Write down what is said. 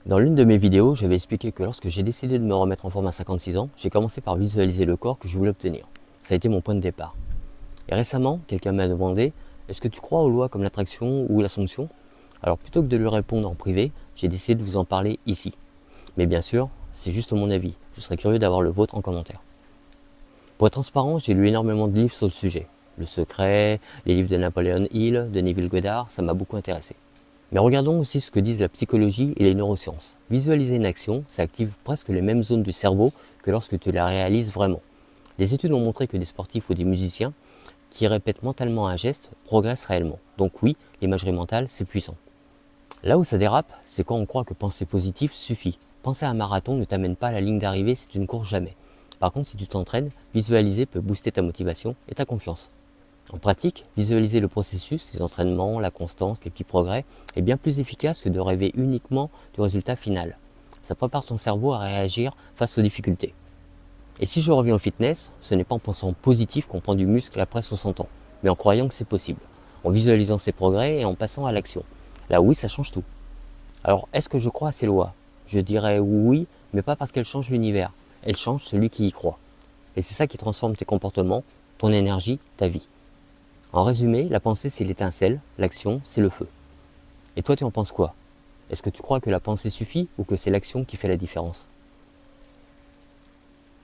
Dans l'une de mes vidéos, j'avais expliqué que lorsque j'ai décidé de me remettre en forme à 56 ans, j'ai commencé par visualiser le corps que je voulais obtenir. Ça a été mon point de départ. Et récemment, quelqu'un m'a demandé: est-ce que tu crois aux lois comme l'attraction ou l'assomption? Alors plutôt que de lui répondre en privé, j'ai décidé de vous en parler ici. Mais bien sûr, c'est juste mon avis. Je serais curieux d'avoir le vôtre en commentaire. Pour être transparent, j'ai lu énormément de livres sur le sujet. Le Secret, les livres de Napoleon Hill, de Neville Goddard, ça m'a beaucoup intéressé. Mais regardons aussi ce que disent la psychologie et les neurosciences. Visualiser une action, ça active presque les mêmes zones du cerveau que lorsque tu la réalises vraiment. Les études ont montré que des sportifs ou des musiciens qui répètent mentalement un geste progressent réellement. Donc oui, l'imagerie mentale, c'est puissant. Là où ça dérape, c'est quand on croit que penser positif suffit. Penser à un marathon ne t'amène pas à la ligne d'arrivée si tu ne cours jamais. Par contre, si tu t'entraînes, visualiser peut booster ta motivation et ta confiance. En pratique, visualiser le processus, les entraînements, la constance, les petits progrès est bien plus efficace que de rêver uniquement du résultat final. Ça prépare ton cerveau à réagir face aux difficultés. Et si je reviens au fitness, ce n'est pas en pensant positif qu'on prend du muscle après 60 ans, mais en croyant que c'est possible, en visualisant ses progrès et en passant à l'action. Là oui, ça change tout. Alors, est-ce que je crois à ces lois? Je dirais oui, mais pas parce qu'elles changent l'univers. Elles changent celui qui y croit. Et c'est ça qui transforme tes comportements, ton énergie, ta vie. En résumé, la pensée c'est l'étincelle, l'action c'est le feu. Et toi tu en penses quoi? Est-ce que tu crois que la pensée suffit ou que c'est l'action qui fait la différence?